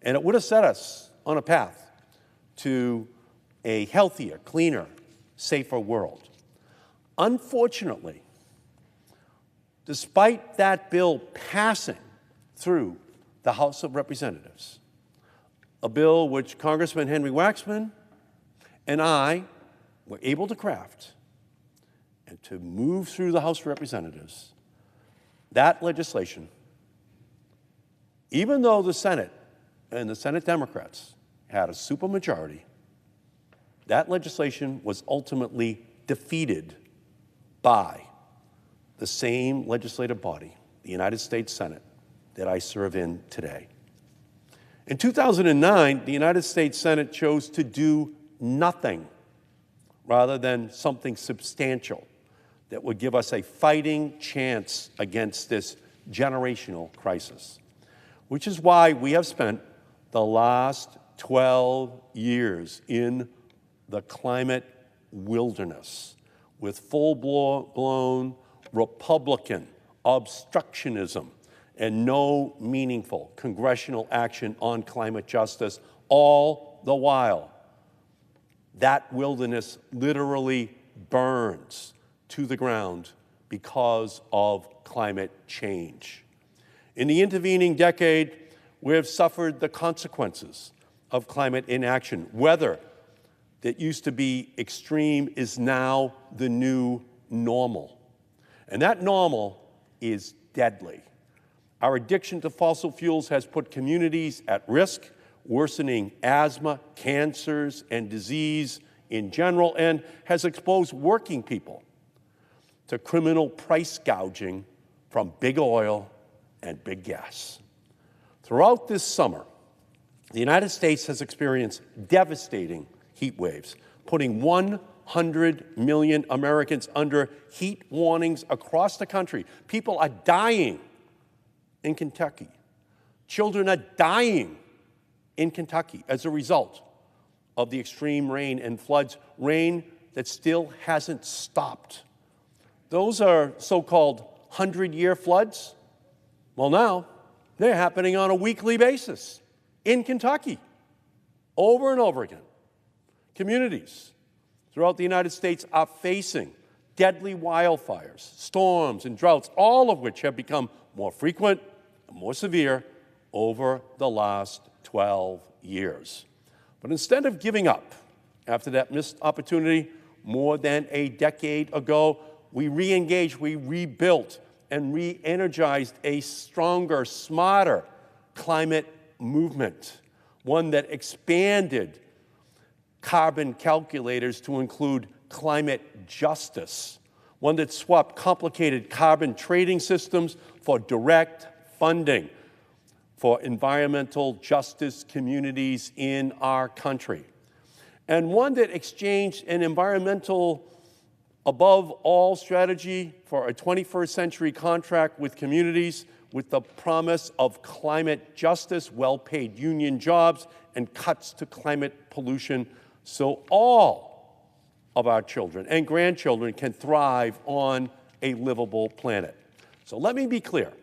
And it would have set us on a path to a healthier, cleaner, safer world. Unfortunately, despite that bill passing through the House of Representatives, a bill which Congressman Henry Waxman and I were able to craft and to move through the House of Representatives, that legislation, even though the Senate and the Senate Democrats had a supermajority, that legislation was ultimately defeated by the same legislative body, the United States Senate, that I serve in today. In 2009, the United States Senate chose to do nothing rather than something substantial that would give us a fighting chance against this generational crisis, which is why we have spent the last 12 years in the climate wilderness with full-blown Republican obstructionism and no meaningful congressional action on climate justice, all the while that wilderness literally burns to the ground because of climate change. In the intervening decade, we have suffered the consequences of climate inaction. Weather that used to be extreme is now the new normal. And that normal is deadly. Our addiction to fossil fuels has put communities at risk, worsening asthma, cancers, and disease in general, and has exposed working people to criminal price gouging from big oil and big gas. Throughout this summer, the United States has experienced devastating heat waves, putting 100 million Americans under heat warnings across the country. People are dying in Kentucky. Children are dying in Kentucky as a result of the extreme rain and floods, rain that still hasn't stopped. Those are so-called 100-year floods. Well, now they're happening on a weekly basis in Kentucky, over and over again. Communities throughout the United States are facing deadly wildfires, storms, and droughts, all of which have become more frequent and more severe over the last 12 years. But instead of giving up after that missed opportunity more than a decade ago, we re-engaged, we rebuilt, and re-energized a stronger, smarter climate movement, one that expanded carbon calculators to include climate justice, one that swapped complicated carbon trading systems for direct funding for environmental justice communities in our country, and one that exchanged an environmental above all strategy for a 21st century contract with communities with the promise of climate justice, well-paid union jobs, and cuts to climate pollution so all of our children and grandchildren can thrive on a livable planet. So let me be clear.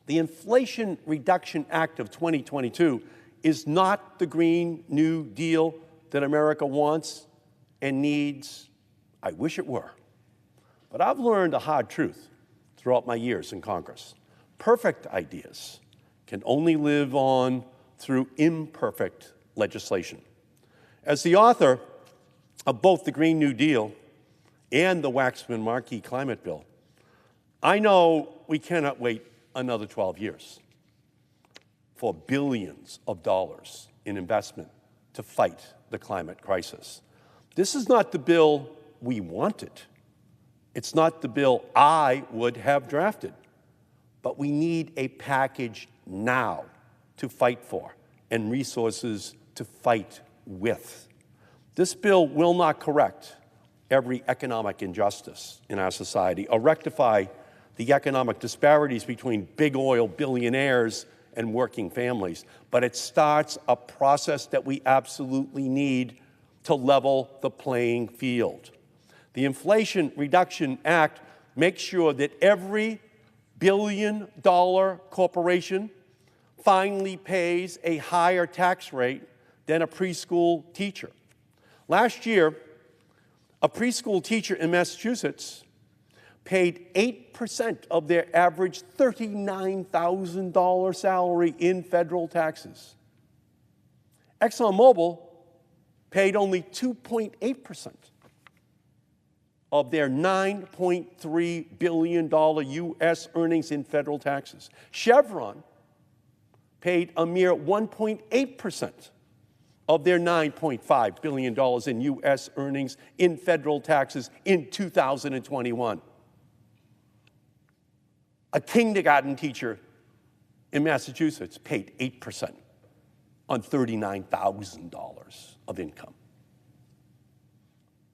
The Inflation Reduction Act of 2022 is not the Green New Deal that America wants and needs. I wish it were. But I've learned a hard truth throughout my years in Congress. Perfect ideas can only live on through imperfect legislation. As the author of both the Green New Deal and the Waxman-Markey climate bill, I know we cannot wait another 12 years for billions of dollars in investment to fight the climate crisis. This is not the bill we wanted. It's not the bill I would have drafted. But we need a package now to fight for and resources to fight with. This bill will not correct every economic injustice in our society or rectify the economic disparities between big oil billionaires and working families, but it starts a process that we absolutely need to level the playing field. The Inflation Reduction Act makes sure that every billion-dollar corporation finally pays a higher tax rate than a preschool teacher. Last year, a preschool teacher in Massachusetts paid 8% of their average $39,000 salary in federal taxes. ExxonMobil paid only 2.8% of their $9.3 billion U.S. earnings in federal taxes. Chevron paid a mere 1.8% of their $9.5 billion in U.S. earnings in federal taxes in 2021. A kindergarten teacher in Massachusetts paid 8% on $39,000 of income.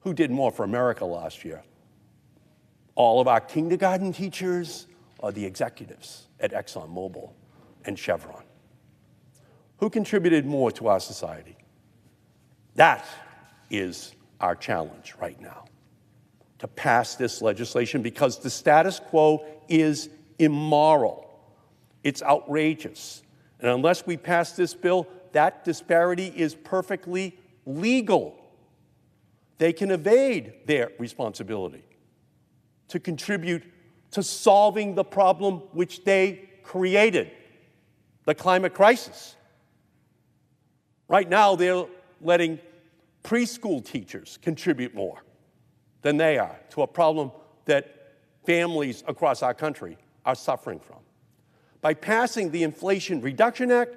Who did more for America last year? All of our kindergarten teachers or the executives at ExxonMobil and Chevron? Who contributed more to our society? That is our challenge right now, to pass this legislation, because the status quo is immoral. It's outrageous. And unless we pass this bill, that disparity is perfectly legal. They can evade their responsibility to contribute to solving the problem which they created, the climate crisis. Right now, they're letting preschool teachers contribute more than they are to a problem that families across our country are suffering from. By passing the Inflation Reduction Act,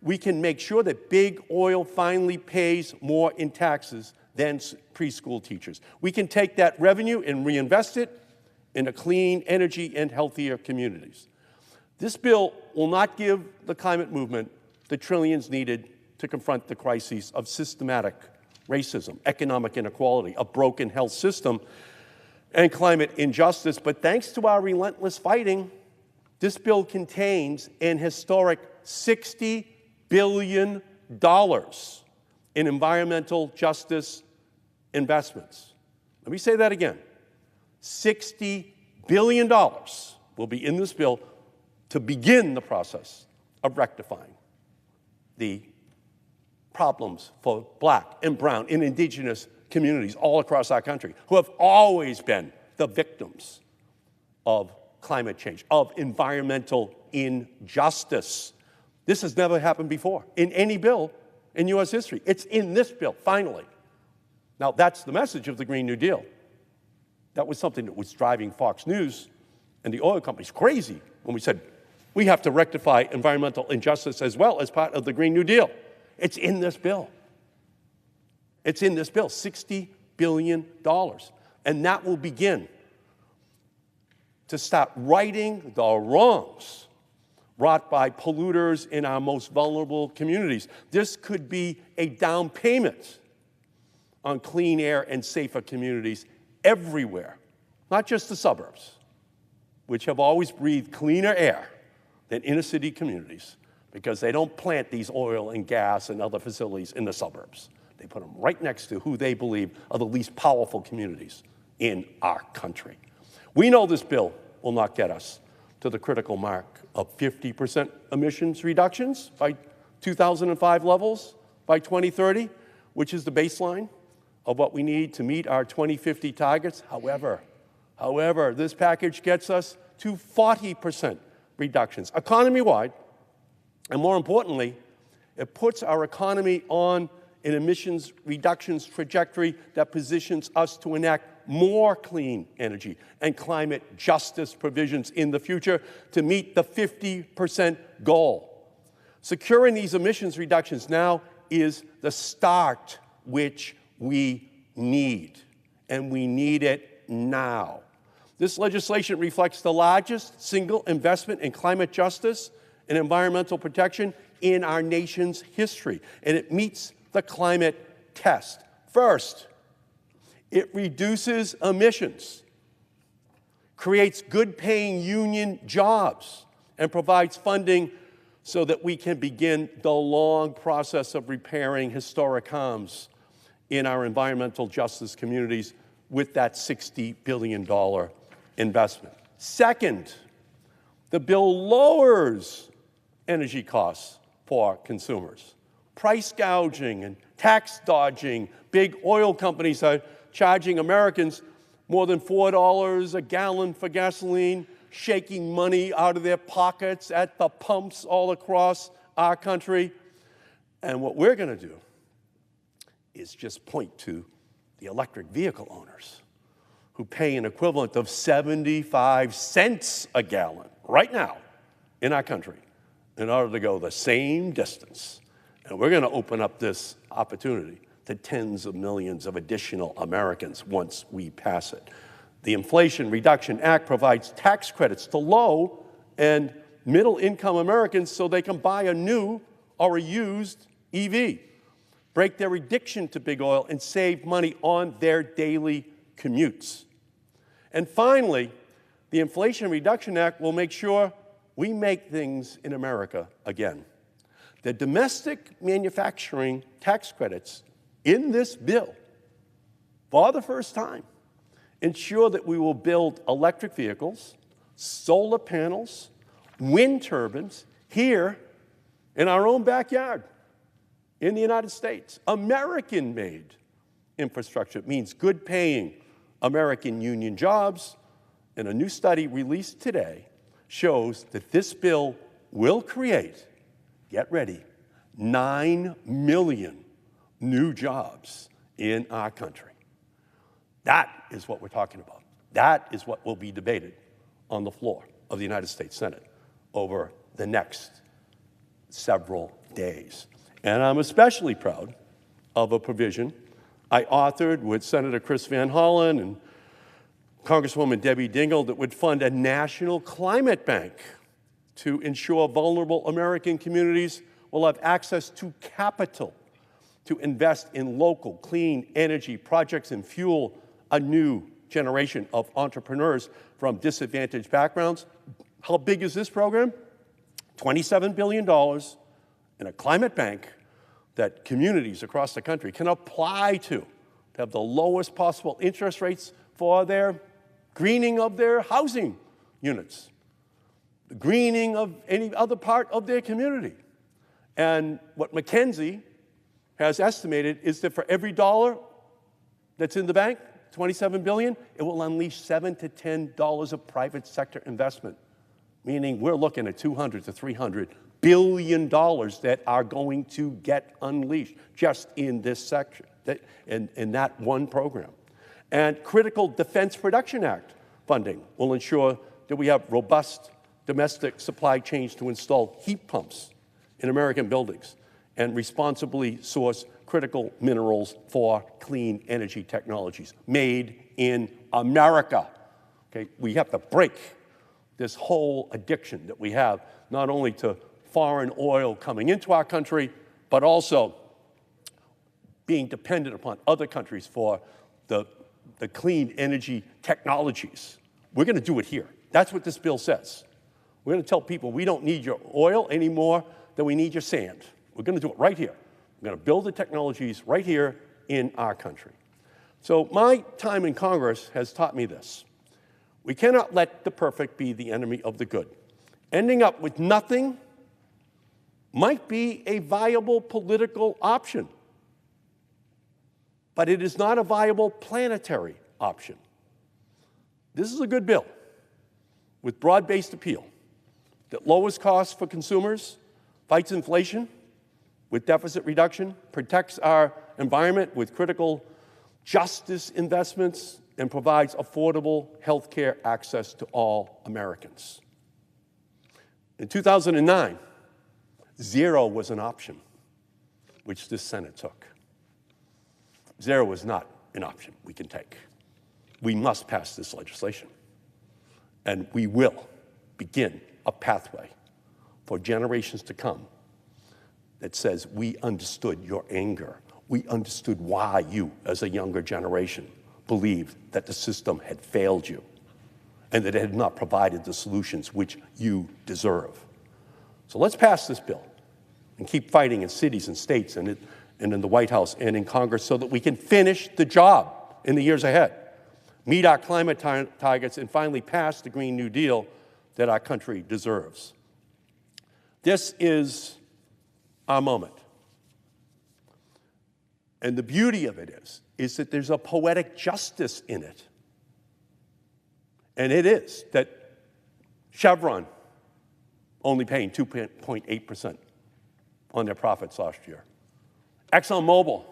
we can make sure that big oil finally pays more in taxes than preschool teachers. We can take that revenue and reinvest it in a clean energy and healthier communities. This bill will not give the climate movement the trillions needed to confront the crises of systematic racism, economic inequality, a broken health system, and climate injustice. But thanks to our relentless fighting, this bill contains an historic $60 billion in environmental justice investments. Let me say that again. $60 billion will be in this bill to begin the process of rectifying the problems for Black and brown and indigenous communities all across our country, who have always been the victims of climate change, of environmental injustice. This has never happened before in any bill in U.S. history. It's in this bill, finally. Now, that's the message of the Green New Deal. That was something that was driving Fox News and the oil companies crazy when we said, we have to rectify environmental injustice as well as part of the Green New Deal. It's in this bill. It's in this bill, $60 billion. And that will begin to start righting the wrongs wrought by polluters in our most vulnerable communities. This could be a down payment on clean air and safer communities everywhere, not just the suburbs, which have always breathed cleaner air than inner city communities, because they don't plant these oil and gas and other facilities in the suburbs. They put them right next to who they believe are the least powerful communities in our country. We know this bill will not get us to the critical mark of 50% emissions reductions by 2005 levels by 2030, which is the baseline of what we need to meet our 2050 targets. However, this package gets us to 40% reductions economy-wide, and more importantly, it puts our economy on an emissions reductions trajectory that positions us to enact more clean energy and climate justice provisions in the future to meet the 50% goal. Securing these emissions reductions now is the start which we need, and we need it now. This legislation reflects the largest single investment in climate justice and environmental protection in our nation's history, and it meets the climate test. First, it reduces emissions, creates good-paying union jobs, and provides funding so that we can begin the long process of repairing historic harms in our environmental justice communities with that $60 billion investment. Second, the bill lowers energy costs for consumers. Price gouging and tax dodging. Big oil companies are charging Americans more than $4 a gallon for gasoline, shaking money out of their pockets at the pumps all across our country. And what we're going to do is just point to the electric vehicle owners who pay an equivalent of 75 cents a gallon right now in our country in order to go the same distance. And we're going to open up this opportunity to tens of millions of additional Americans once we pass it. The Inflation Reduction Act provides tax credits to low and middle-income Americans so they can buy a new or a used EV, break their addiction to big oil, and save money on their daily commutes. And finally, the Inflation Reduction Act will make sure we make things in America again. The domestic manufacturing tax credits in this bill, for the first time, ensure that we will build electric vehicles, solar panels, wind turbines here in our own backyard in the United States. American-made infrastructure means good-paying American union jobs, and a new study released today shows that this bill will create, get ready, 9 million new jobs in our country. That is what we're talking about. That is what will be debated on the floor of the United States Senate over the next several days. And I'm especially proud of a provision I authored with Senator Chris Van Hollen and Congresswoman Debbie Dingell that would fund a national climate bank to ensure vulnerable American communities will have access to capital to invest in local clean energy projects and fuel a new generation of entrepreneurs from disadvantaged backgrounds. How big is this program? $27 billion in a climate bank that communities across the country can apply to have the lowest possible interest rates for their greening of their housing units, the greening of any other part of their community. And what McKinsey has estimated is that for every dollar that's in the bank, $27 billion, it will unleash $7 to $10 of private sector investment, meaning we're looking at $200 to $300 billion that are going to get unleashed just in this section, in that one program. And Critical Defense Production Act funding will ensure that we have robust domestic supply chains to install heat pumps in American buildings and responsibly source critical minerals for clean energy technologies made in America. Okay, we have to break this whole addiction that we have, not only to foreign oil coming into our country, but also being dependent upon other countries for the clean energy technologies. We're going to do it here. That's what this bill says. We're going to tell people we don't need your oil any more than we need your sand. We're going to do it right here. We're going to build the technologies right here in our country. So my time in Congress has taught me this. We cannot let the perfect be the enemy of the good. Ending up with nothing might be a viable political option, but it is not a viable planetary option. This is a good bill with broad-based appeal that lowers costs for consumers, fights inflation with deficit reduction, protects our environment with critical justice investments, and provides affordable health care access to all Americans. In 2009, zero was an option, which this Senate took. Zero is not an option we can take. We must pass this legislation, and we will begin a pathway for generations to come that says we understood your anger. We understood why you, as a younger generation, believed that the system had failed you and that it had not provided the solutions which you deserve. So let's pass this bill and keep fighting in cities and states and in the White House and in Congress so that we can finish the job in the years ahead, meet our climate targets, and finally pass the Green New Deal that our country deserves. This is our moment. And the beauty of it is that there's a poetic justice in it. And it is that Chevron only paying 2.8% on their profits last year. ExxonMobil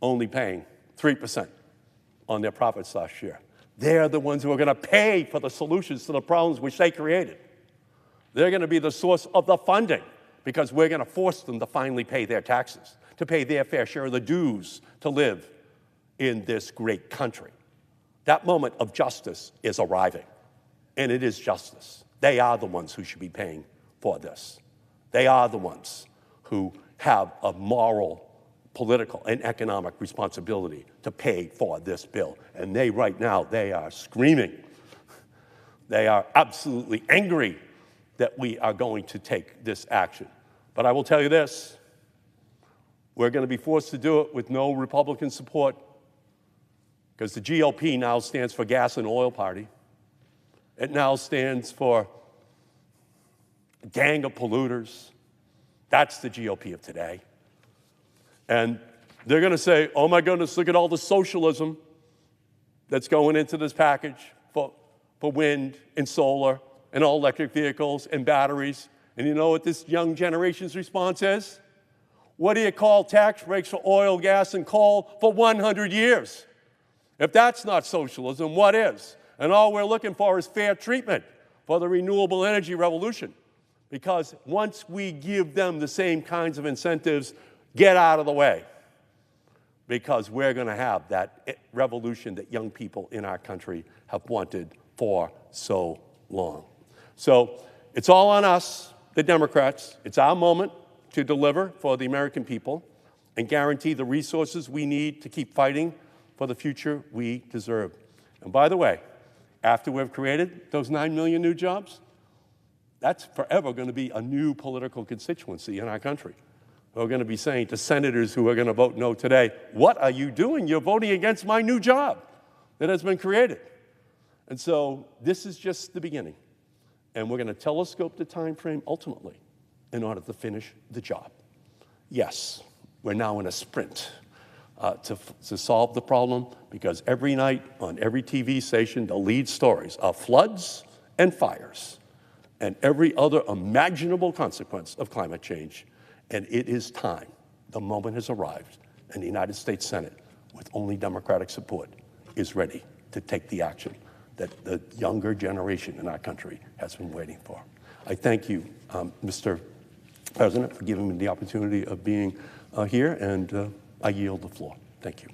only paying 3% on their profits last year. They're the ones who are going to pay for the solutions to the problems which they created. They're going to be the source of the funding because we're going to force them to finally pay their taxes, to pay their fair share of the dues to live in this great country. That moment of justice is arriving, and it is justice. They are the ones who should be paying for this. They are the ones who have a moral, political, and economic responsibility to pay for this bill. And they, right now, they are screaming. They are absolutely angry that we are going to take this action. But I will tell you this, we're going to be forced to do it with no Republican support because the GOP now stands for Gas and Oil Party. It now stands for a gang of polluters. That's the GOP of today. And they're going to say, oh my goodness, look at all the socialism that's going into this package for wind and solar and all electric vehicles and batteries. And you know what this young generation's response is? What do you call tax breaks for oil, gas, and coal for 100 years? If that's not socialism, what is? And all we're looking for is fair treatment for the renewable energy revolution. Because once we give them the same kinds of incentives, get out of the way. Because we're going to have that revolution that young people in our country have wanted for so long. So it's all on us, the Democrats. It's our moment to deliver for the American people and guarantee the resources we need to keep fighting for the future we deserve. And by the way, after we've created those 9 million new jobs, that's forever going to be a new political constituency in our country. We're going to be saying to senators who are going to vote no today, what are you doing? You're voting against my new job that has been created. And so this is just the beginning. And we're going to telescope the time frame ultimately in order to finish the job. Yes, we're now in a sprint to solve the problem because every night on every TV station, the lead stories are floods and fires and every other imaginable consequence of climate change. And it is time. The moment has arrived, and the United States Senate, with only Democratic support, is ready to take the action that the younger generation in our country has been waiting for. I thank you, Mr. President, for giving me the opportunity of being here, and I yield the floor. Thank you.